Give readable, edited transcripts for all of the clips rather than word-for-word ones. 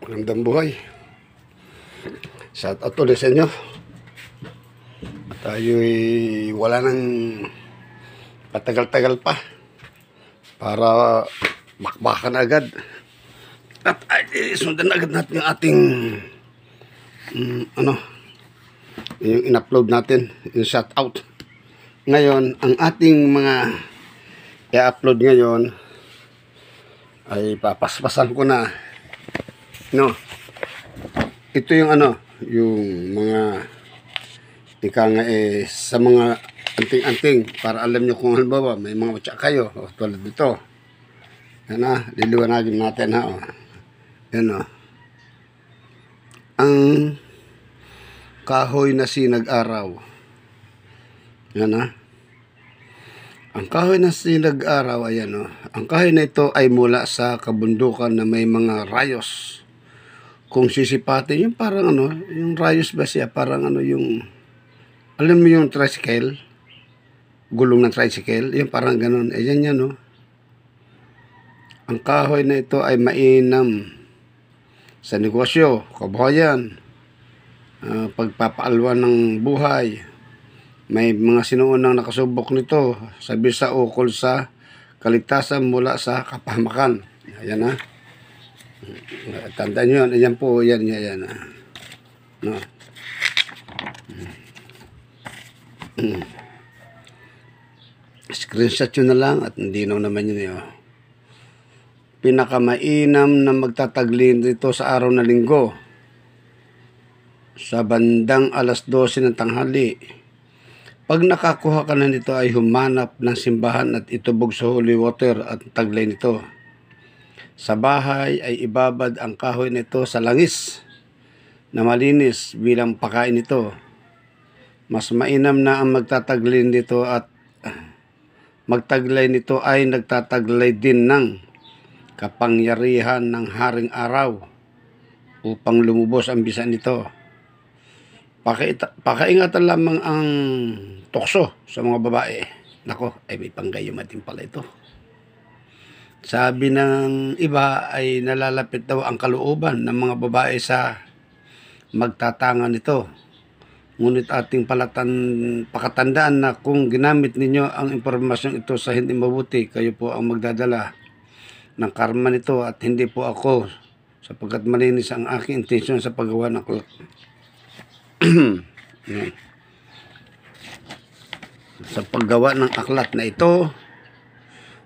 Magandang buhay. Shout out ulit sa inyo. Tayo'y wala nang patagal-tagal pa para bakbakan agad. At sundan agad natin yung ating yung in-upload natin, yung shout out. Ngayon, ang ating mga i-upload ngayon ay papaspasan ko na. No. Ito yung yung mga sa mga anting-anting para alam nyo kung halimbawa may mga matya kayo tulad dito. Yan na, liliwanagin natin ha. Yan o. Ang kahoy na sinag-araw. Yan na. Ang kahoy na sinag-araw, ayan o. Ang kahoy na ito ay mula sa kabundukan na may mga rayos. Kung sisipatin, yung parang yung rayos ba siya? Parang yung, alam mo yung tricycle? Gulong ng tricycle? Yung parang ganun. Ayan yan, no? Ang kahoy na ito ay mainam sa negosyo, kabuhayan, pagpapaalwan ng buhay. May mga sinuunang nakasubok nito sa bisa ukol sa kaligtasan mula sa kapahamakan. Ayan, ha? Tandaan nyo yan. Ayan po. Yan. No. Screenshot nyo na lang at hindi naman yun. Pinakamainam na magtataglin dito sa araw na linggo sa bandang alas 12 ng tanghali. Pag nakakuha ka na nito ay humanap ng simbahan at itubog sa holy water at taglay nito. Sa bahay ay ibabad ang kahoy nito sa langis na malinis bilang pakain nito. Mas mainam na ang magtataglay nito at magtaglay nito ay nagtataglay din ng kapangyarihan ng haring araw upang lumubos ang bisa nito. Pakaingatan lamang ang tukso sa mga babae. Nako, ay may panggayuma din pala ito. Sabi ng iba ay nalalapit daw ang kalooban ng mga babae sa magtatangan nito. Ngunit ating pakatandaan na kung ginamit ninyo ang impormasyon ito sa hindi mabuti, kayo po ang magdadala ng karma nito at hindi po ako, sapagkat malinis ang aking intensyon sa paggawa ng aklat. Sa paggawa ng aklat na ito,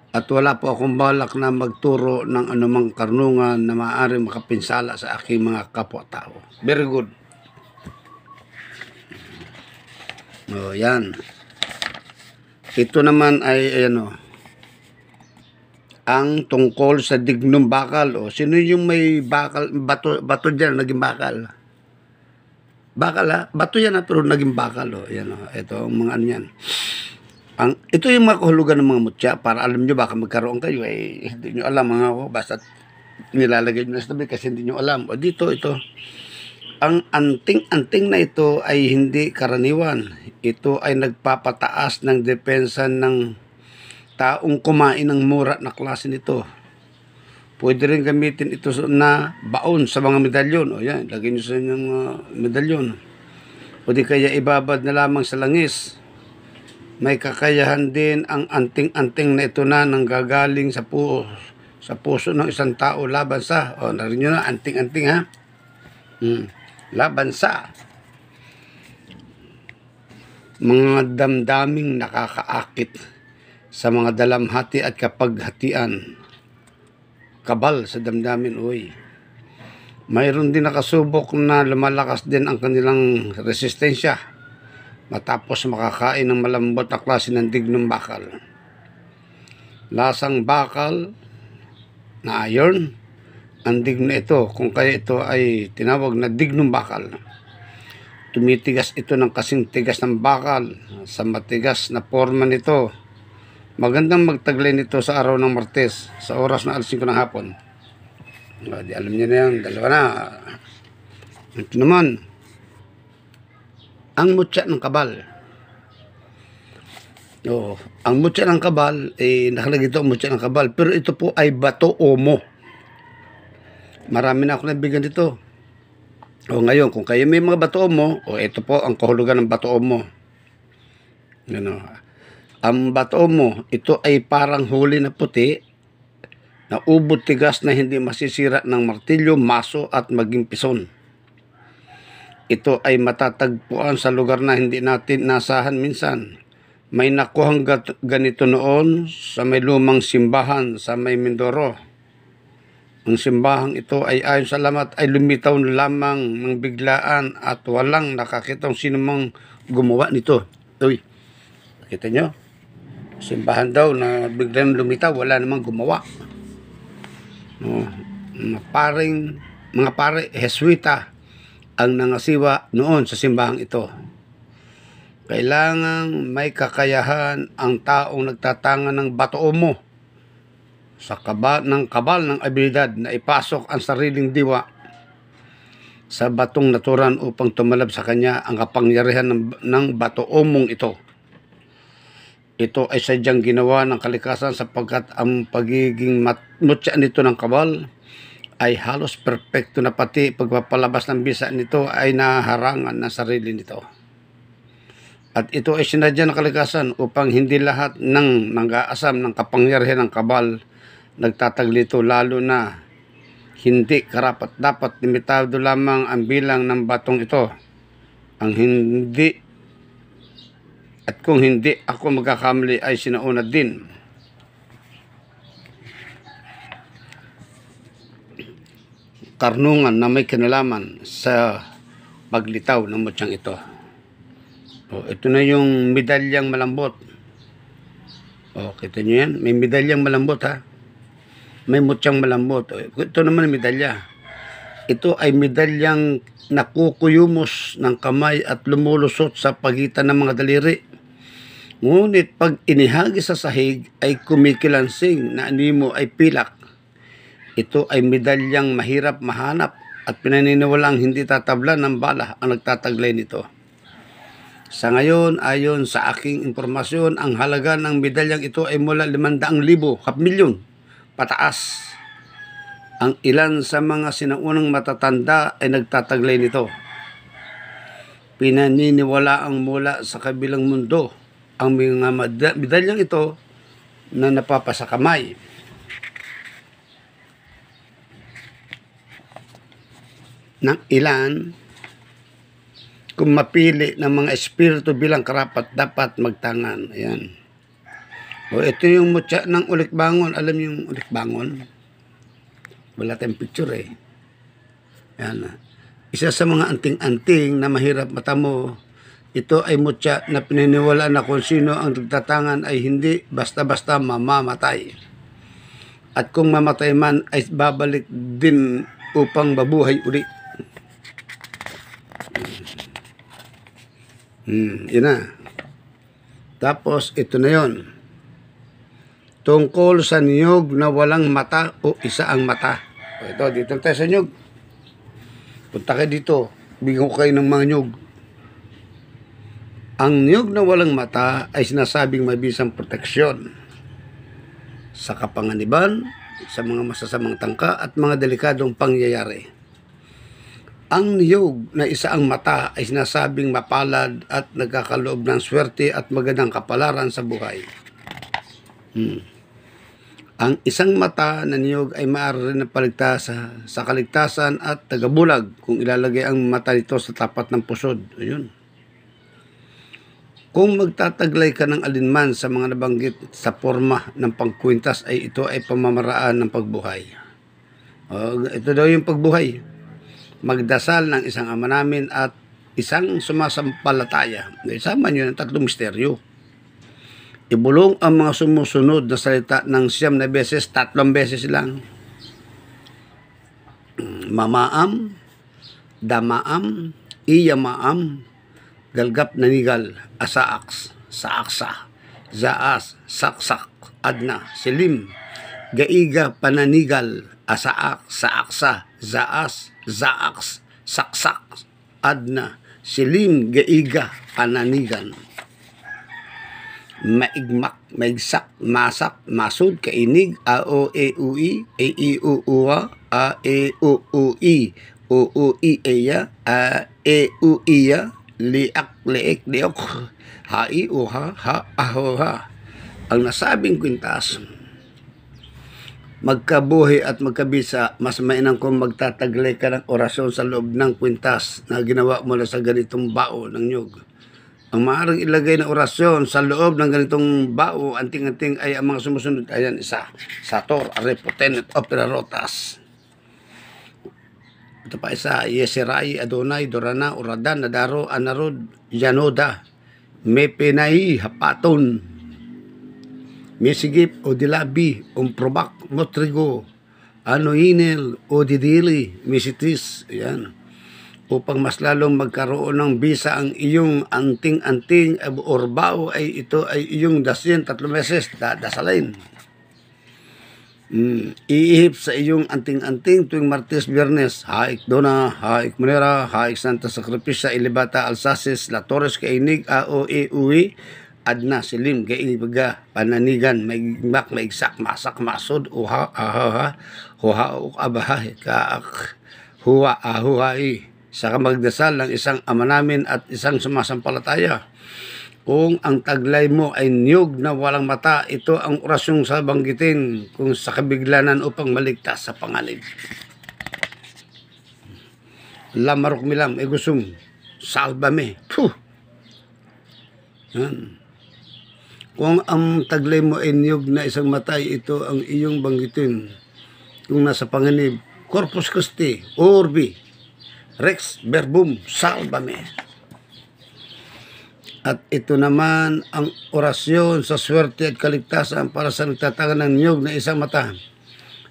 at wala po akong balak na magturo ng anumang karunungan na maaaring makapinsala sa aking mga kapwa-tao. Very good. O, yan. Ito naman ay, ang tungkol sa dignum bakal. O, sino yung may bakal, bato dyan, naging bakal? Bakal, ha? Bato yan, ha? Pero naging bakal. O, yan, o. Ito, ang mga yan. Ito yung mga kahulugan ng mga mutya para alam nyo baka magkaroon kayo hindi nyo alam mga ako basta nilalagay nyo na sa tabi kasi hindi nyo alam. O dito ito ang anting-anting na ito ay hindi karaniwan. Ito ay nagpapataas ng depensa ng taong kumain ng mura na klase nito. Pwede rin gamitin ito na baon sa mga medalyon. O yan, lagay nyo sa inyong medalyon. O di kaya ibabad na lamang sa langis. May kakayahan din ang anting-anting na ito na nanggagaling sa puso ng isang tao laban sa, narinig nyo na, anting-anting ha? Laban sa mga damdaming nakakaakit sa mga dalamhati at kapaghatian. Kabal sa damdamin, mayroon din nakasubok na lumalakas din ang kanilang resistensya matapos makakain ng malambot na klase ng dignum bakal. Lasang bakal na iron ang digno ito, kung kaya ito ay tinawag na dignum bakal. Tumitigas ito ng kasing tigas ng bakal sa matigas na forma nito. Magandang magtaglay nito sa araw ng Martes sa oras na alas 5 ng hapon. Di alam niyo na yan, dalawa na. Ito naman ang mutya ng kabal. Ang mutya ng kabal, nakalagay ito ang mutya ng kabal, pero ito po ay bato omo. Marami na ako nabigyan dito. O ngayon, kung kayo may mga batuon mo, o ito po ang kahulugan ng batuon mo. Ano, ang batuon mo, ito ay parang huli na puti, na ubod tigas na hindi masisira ng martilyo, maso at maging pison. Ito ay matatagpuan sa lugar na hindi natin nasahan minsan. May nakuhang ganito noon sa may lumang simbahan sa may Mindoro. Ang simbahang ito ay ayon sa lamat ay lumitaw lamang ng biglaan at walang nakakitang sino mang gumawa nito. Uy, kita nyo? Simbahan daw na biglang lumitaw, wala namang gumawa. No, mga pare, Jesuita ang nangasiwa noon sa simbahang ito. Kailangang may kakayahan ang taong nagtatangan ng batuon mo sa kabal ng abilidad na ipasok ang sariling diwa sa batong naturan upang tumalab sa kanya ang kapangyarihan ng batuon mong ito. Ito ay sadyang ginawa ng kalikasan sapagkat ang pagiging mutya nito ng kabal ay halos perpekto na pati pagpapalabas ng bisa nito ay naharangan ng sarili nito. At ito ay sinadya ng kalikasan upang hindi lahat ng nang-aasam ng kapangyarihan ng kabal nagtataglito, lalo na hindi karapat-dapat limitado lamang ang bilang ng batong ito. Kung hindi ako magkakamali ay sinauna din. Karnungan na may kinalaman sa paglitaw ng mutyang ito. O, ito na yung medalyang malambot. O, kita nyo yan? May medalyang malambot, ha? May mutyang malambot. O, ito naman ang medalya. Ito ay medalyang nakukuyumos ng kamay at lumulusot sa pagitan ng mga daliri. Ngunit pag inihagi sa sahig ay kumikilansing na animo ay pilak. Ito ay medalyang mahirap mahanap at pinaniniwalang hindi tatablan ng bala ang nagtataglay nito. Sa ngayon, ayon sa aking impormasyon, ang halaga ng medalyang ito ay mula 500,000 kapmilyon pataas. Ang ilan sa mga sinaunang matatanda ay nagtataglay nito. Pinaniniwala ang mula sa kabilang mundo ang mga medalyang ito na napapasa kamay. Ng ilan, kung mapili ng mga espiritu bilang karapat dapat magtangan. Ayan. O ito yung mutya ng ulikbangon. Alam niyo yung ulikbangon? Wala tayong picture eh. Ayan. Isa sa mga anting-anting na mahirap matamo, ito ay mutya na pininiwala na kung sino ang nagtatangan ay hindi basta-basta mamamatay. At kung mamatay man ay babalik din upang mabuhay uli. Yun na. Tapos, ito na yon. Tungkol sa niyog na walang mata o isa ang mata. O ito, dito tayo sa niyog. Punta kayo dito. Bigyan ko kayo ng mga niyog. Ang niyog na walang mata ay sinasabing mabisang proteksyon sa kapanganiban, sa mga masasamang tangka at mga delikadong pangyayari. Ang niyog na isa ang mata ay sinasabing mapalad at nagkakaloob ng swerte at magandang kapalaran sa buhay. Ang isang mata na niyog ay maaari rin na paligtas sa kaligtasan at tagabulag kung ilalagay ang mata nito sa tapat ng pusod. Ayun. Kung magtataglay ka ng alinman sa mga nabanggit sa forma ng pagkwintas ay ito ay pamamaraan ng pagbuhay. Ito daw yung pagbuhay. Magdasal ng isang ama namin at isang sumasampalataya. Isama nyo ng 3 misteryo. Ibulong ang mga sumusunod na salita ng 9 na beses, 3 beses lang. Mamaam, damaam, iyamaam, galgap nanigal, asaaks, saaksa, zaas, saksak, adna, silim, gaiga pananigal, asaak, saaksa, zaas, zaaks, saksak, adna, silim, gaiga, pananigan. maigmak, maigsak, masak, masud, kainig, ao, e, ui, e, i, u, uwa, a, e, u, i, eya, a, e, u, iya, liak, leek, liok, hai, uha, ha, aho, ha. Ang nasabing kwintas, magkabuhi at magkabisa, mas mainam kung magtataglay ka ng orasyon sa loob ng kwintas na ginawa mo na sa ganitong bao ng nyug. Ang maaaring ilagay na orasyon sa loob ng ganitong bao, anting-anting ay ang mga sumusunod. Ayan, isa. Sator, Arepoten, at Opera Rotas. Ito pa isa. Yeserai, Adonai, Dorana, Uradan, Nadaro, Anarod, Yanoda, Mepenai, Hapaton, Mesigip, Odilabi, Umprobak, Motrigo, Anoinel, Odidili, Mesitis. Ayan. Upang mas lalong magkaroon ng bisa ang iyong anting-anting or bao ay ito ay iyong dasin 3 meses dasalin. Iihip sa iyong anting-anting tuwing Martes, Biyernes. Haik Dona, Haik Munera, Haik Santa Sacrificia, Ilibata, Alsaces, La Torres, Kainig, Ao, E, Ui, Adna, Silim, Gaibaga, Pananigan, Maigmak, Maigsak, Masak, Masod, Uha, Ahaha, Huha, Abaha, Kaak, Huwa, Ahuhai. Saka magdasal ng isang Ama Namin at isang sumasampalataya. Kung ang taglay mo ay niyog na walang mata, ito ang orasyong sa banggitin kung sa kabiglanan upang maligtas sa panganib. Lamarok milam, egusum, salbame. Puh! Yan. Kung ang taglay mo ay niyog na isang mata, ito ang iyong banggitin kung nasa panganib. Corpus Christi, Orbi, Rex verbum salvame. At ito naman ang orasyon sa swerte at kaligtasan para sa nagtatagan ng niyog na isang mata.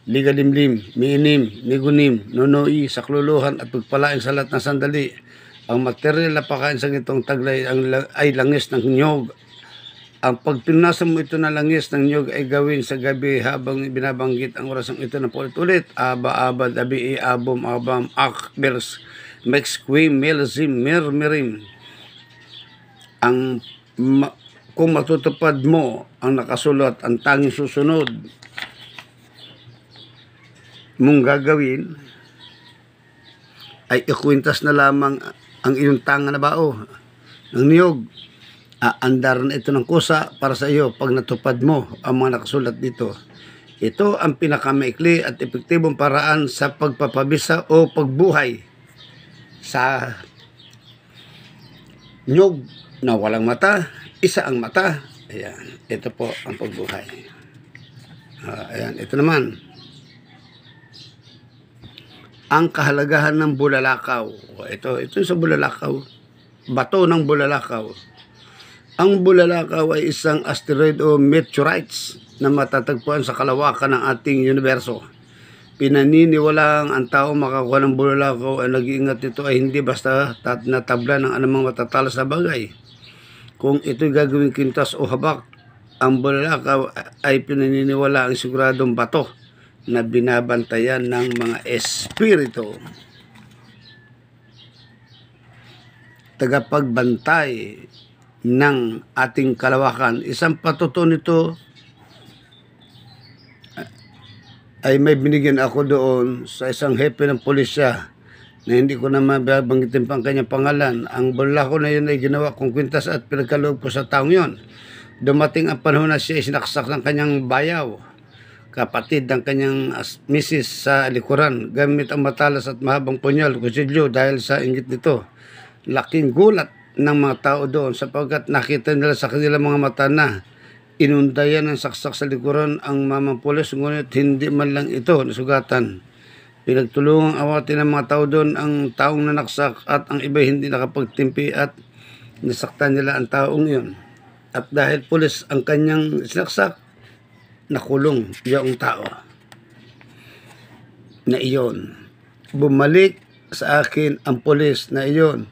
Ligalimlim, miinim, migunim, nonoi, sakluluhan at pagpalaing sa lahat ng sandali. Ang material na pakain sa itong taglay ay langis ng niyog. Ang pagpinasa mo ito na langis ng niyog ay gawin sa gabi habang binabanggit ang orasyong ito na ulit-ulit. Aba, aba, dabi, abom, abam, akbers, mexquim, melzim, mirmirim. Kung matutupad mo ang nakasulat, ang tanging susunod mong gagawin ay ikwintas na lamang ang iyong tanga na bao ng niyog. Aandar na ito ng kusa para sa iyo pag natupad mo ang mga nakasulat dito. Ito ang pinakamaikli at epektibong paraan sa pagpapabisa o pagbuhay sa nyog na walang mata, isa ang mata. Ayan, ito po ang pagbuhay. Ayan, ito naman. Ang kahalagahan ng bulalakaw. Ito sa bulalakaw. Bato ng bulalakaw. Ang bulalakaw ay isang asteroid o meteorites na matatagpuan sa kalawakan ng ating universo. Pinaniniwalang ang tao makakuha ng bulalakaw ay nag-iingat ito ay hindi basta natabla ng anumang matatalas na bagay. Kung ito'y gagawing kintas o habak, ang bulalakaw ay pinaniniwala ang siguradong bato na binabantayan ng mga espiritu. Tagapagbantay ng ating kalawakan. Isang patutuo nito ay may binigyan ako doon sa isang hepe ng pulisya na hindi ko na mabanggitin pang kanyang pangalan. Ang bulalakaw na yun ay ginawa kong kwintas at pinagkaloob ko sa taong yun. Dumating ang panahon na siya sinaksak ng kanyang bayaw, kapatid ng kanyang misis sa likuran, gamit ang matalas at mahabang punyal, kutsilyo. Dahil sa inggit nito, laking gulat ng mga tao doon sapagkat nakita nila sa kanilang mga mata na inundayan ng saksak sa likuran ang mamang pulis, ngunit hindi man lang ito nasugatan. Pinagtulungang awatin ng mga tao doon ang taong nanaksak at ang iba hindi nakapagtimpi at nasaktan nila ang taong iyon. At dahil pulis ang kanyang sinaksak, nakulong yung tao na iyon. Bumalik sa akin ang pulis na iyon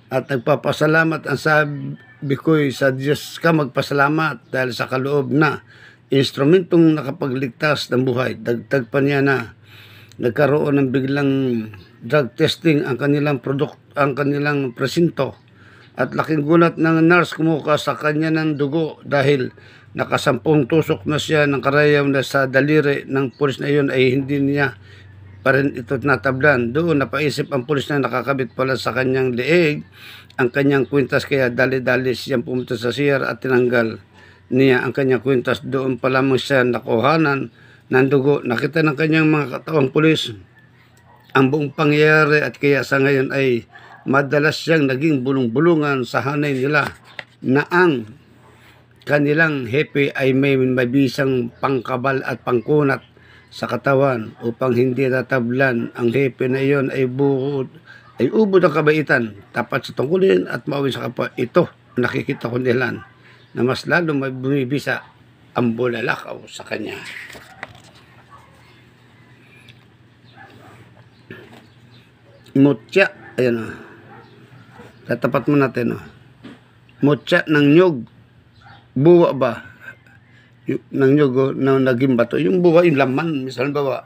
at nagpapasalamat. Ang sabi ko'y sa Diyos ka magpasalamat dahil sa kaloob na instrumentong nakapagligtas ng buhay. Dagdag pa niya na nagkaroon ng biglang drug testing ang kanilang presinto At laking gulat ng nurse kumuha sa kanya ng dugo dahil nakasampung tusok na siya ng karayaw na sa daliri ng pulis na iyon ay hindi niya pa rin ito natablan. Doon napaisip ang pulis na nakakabit pala sa kanyang leeg ang kanyang kwintas, kaya dali-dali siyang pumunta sa CR at tinanggal niya ang kanyang kwintas. Doon pa lamang siya nakuhanan ng dugo. Nakita ng kanyang mga katawang pulis ang buong pangyayari at kaya sa ngayon ay madalas siyang naging bulong-bulungan sa hanay nila na ang kanilang hepe ay may mabisang pangkabal at pangkunat sa katawan upang hindi tatablan. Ang hepe na iyon ay ubod ng kabaitan, tapat sa tungkulin at maawin sa kapwa. Ito nakikita ko nilan na mas lalo may bumibisa ang bulalakaw sa kanya. Mutya, ayan o. Tatapat mo natin o. Mutya ng nyug. Buwa ba? Ng nyug o, na naging bato. Yung buwa, yung laman. Misal bawa,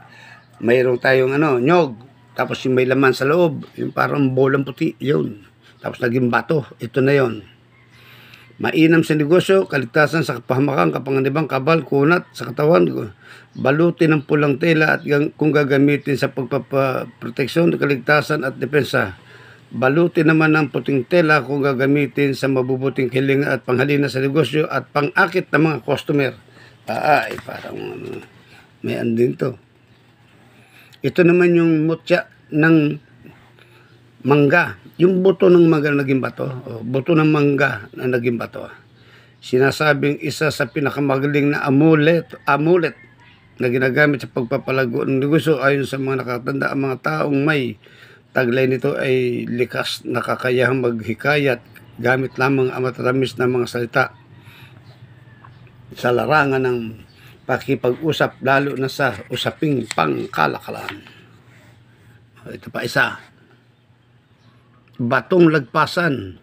mayroong tayong nyug. Tapos yung may laman sa loob. Yung parang bolang puti. Yun. Tapos naging bato. Ito na yun. Mainam sa negosyo, kaligtasan sa kapahamakan, kapanganibang, kabal, kunat sa katawan. Balutin ng pulang tela at kung gagamitin sa pagpaproteksyon, kaligtasan at depensa. Balutin naman ng puting tela kung gagamitin sa mabubuting hilinga at panghalina sa negosyo at pangakit ng mga customer. Ay, parang may andin to. Ito naman yung mutya ng mangga. Yung buto ng mangga na naging bato. Buto ng mangga na naging bato. Sinasabing isa sa pinakamagaling na amulet na ginagamit sa pagpapalago ng negosyo. Ayon sa mga nakatanda, ang mga taong may taglay nito ay likas na kakayahang maghikayat gamit lamang ang matatamis na mga salita sa larangan ng pakipag-usap, lalo na sa usaping pangkalakalan. Ito pa isa. Batong lagpasan.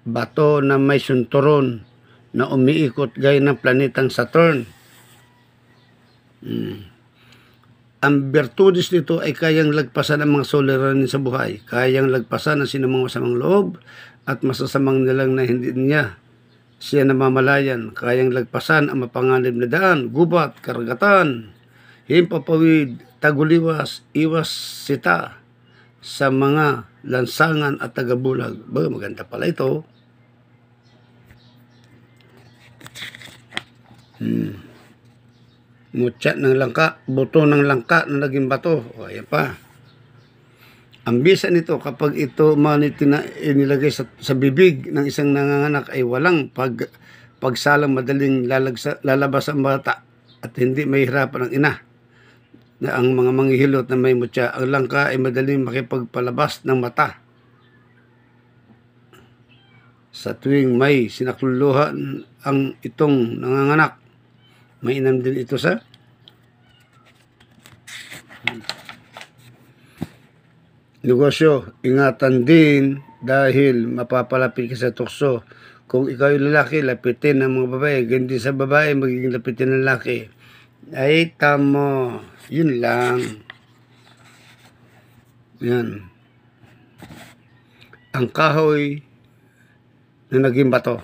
Bato na may sunturon na umiikot gaya ng planetang Saturn. Ang bertudis nito ay kayang lagpasan ang mga suliranin sa buhay. Kayang lagpasan ang sinumang masamang loob at masasamang nilang na hindi niya siya namamalayan. Kayang lagpasan ang mapanganib na daan, gubat, karagatan, himpapawid, taguliwas, iwas sita sa mga lansangan at tagabulag. Maganda pala ito. Mutya ng langka, buto ng langka na naging bato. O, ayan pa. Ang bisa nito, kapag ito inilagay sa bibig ng isang nanganganak ay walang pagsalang madaling lalabas ang bata at hindi mahihirapan ang ina. Na ang mga manghihilot na may mutya, ang langka ay madaling makipagpalabas ng mata. Sa tuwing may sinakluluhan ang itong nanganganak, mainam din ito sa negosyo. Ingatan din dahil mapapalapit ka sa tukso. Kung ikaw yung lalaki, lapitin ng mga babae. Ganyan sa babae, magiging lapitin ng lalaki. Ay, tamo. Yun lang. Yan. Ang kahoy na naging bato.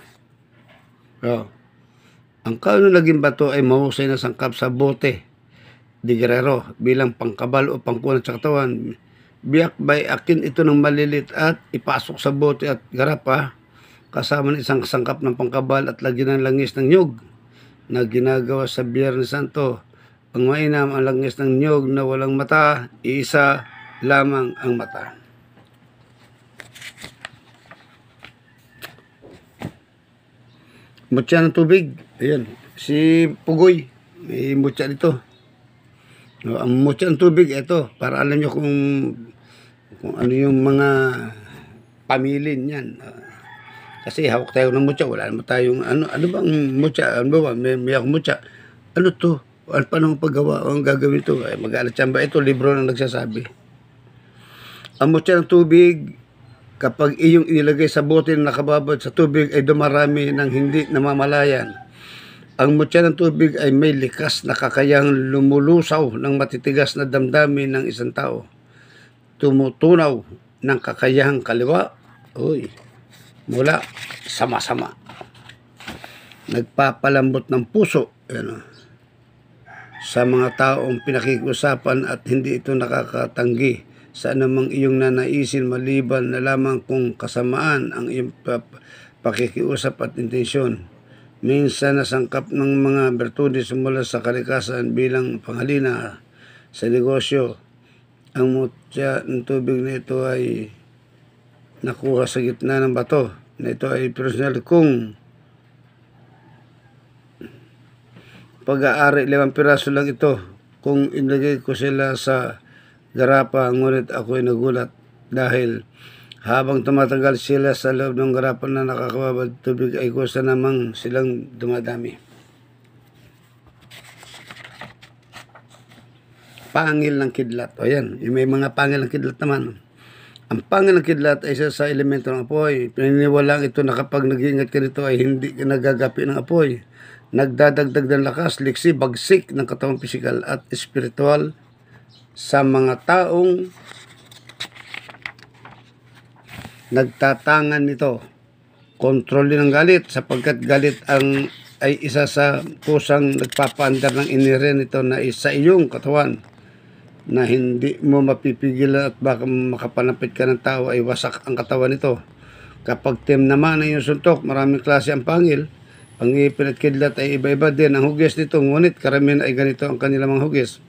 Ang kahoy na naging bato ay mahusay na sangkap sa bote di Guerrero bilang pangkabal o pangkunat sa katawan. Biyak by akin ito ng malilit at ipasok sa bote at garapa kasama ng isang sangkap ng pangkabal at lagyan ng langis ng nyug na ginagawa sa Biyernes Santo. Ang mainam ang langis ng nyug na walang mata, iisa lamang ang mata. Mutya ng tubig. Ayan. Si Pugoy. May mutya dito. Ang mutya ng tubig, ito. Para alam nyo kung ano yung mga pamilin yan. Kasi hawak tayo ng mutya. Wala naman tayong ano bang mutya? Ano ba? May akong mutya. Ano to? Paano paggawa? Ang gagawin ito? Mag-alat siya ba? Ito, libro na nagsasabi. Ang mutya ng tubig, kapag iyong inilagay sa bote na nakababad sa tubig ay dumarami ng hindi namamalayan. Ang mutya ng tubig ay may likas na kakayahang lumulusaw ng matitigas na damdamin ng isang tao. Tumutunaw ng kakayahang kaliwa. Uy. mula sa masama. Nagpapalambot ng puso sa mga taong pinakikiusapan at hindi ito nakakatanggi sa anumang iyong nanaisin maliban na lamang kung kasamaan ang iyong pakikiusap at intensyon. Minsan nasangkap ng mga bertudes mula sa kalikasan bilang panghalina sa negosyo. Ang mutya ng tubig na ito ay nakuha sa gitna ng bato na ito ay personal kung pag-aari 5 piraso lang ito kung inilagay ko sila sa garapa, ngunit ako ay nagulat dahil habang tumatagal sila sa loob ng garapan na nakakababad tubig ay kusa namang silang dumadami. Pangil ng kidlat. O yan, may mga pangil ng kidlat naman. Ang pangil ng kidlat ay isa sa elemento ng apoy. Pininiwalaan ito na kapag nag-iingat ka nito ay hindi ka nagagapi ng apoy. Nagdadagdag ng lakas, liksi, bagsik ng katawang pisikal at espiritual sa mga taong nagtatangan nito. Kontrolin ang galit sapagkat galit ay isa sa kusang nagpapaandar ng inire nito na isa iyong katawan na hindi mo mapipigilan at baka makapanapit ka ng tao ay wasak ang katawan nito. Kapag tim naman ang iyong suntok, maraming klase ang pangil. Pangipin at kidlat ay iba-iba din ang hugis nito, ngunit karamihan ay ganito ang kanilang mga hugis.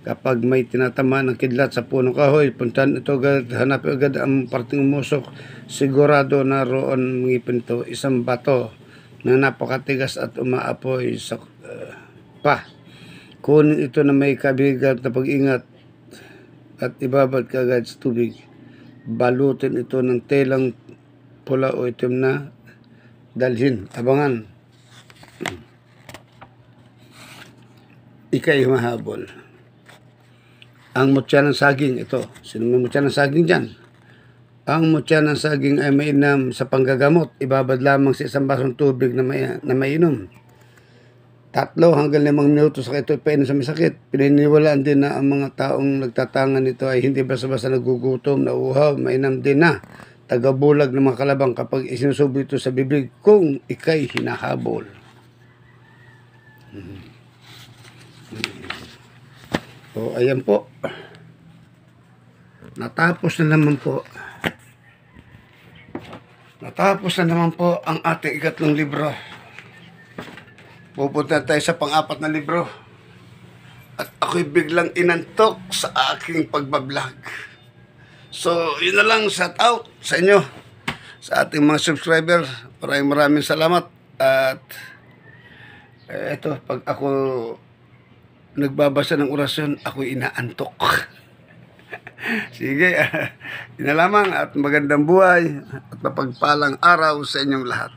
Kapag may tinatamaan ng kidlat sa punong kahoy, puntahan ito agad, hanapin agad ang parting umusok. Sigurado na roon ngipin ito, isang bato na napakatigas at umaapoy sa kunin ito na may kabigat na pag-ingat at ibabad ka agad sa tubig. Balutin ito ng telang pula o itim na dalhin. Abangan. Ika'y humahabol. Ang mutya ng saging, ito. Sino may mutya ng saging dyan? Ang mutya ng saging ay mainam sa panggagamot. Ibabad lamang sa isang basong tubig na mainom. 3 hanggang 5 minuto sa ito ipainom sa may sakit. Pininiwalaan din na ang mga taong nagtatangan nito ay hindi basta-basta nagugutom, nauuhaw, mainam din na tagabulag ng mga kalabang kapag isinusubo ito sa bibig kung ika'y hinahabol. So, ayan po. Natapos na naman po ang ating 3 libro. Pupunta tayo sa pang-4 na libro. At ako'y biglang inantok sa aking pagbablog. So, yun na lang, shout out sa inyo, sa ating mga subscriber. Maraming salamat. At eto, pag ako nagbabasa ng orasyon, ako'y inaantok. Sige, yun na lamang at magandang buhay at mapagpalang araw sa inyong lahat.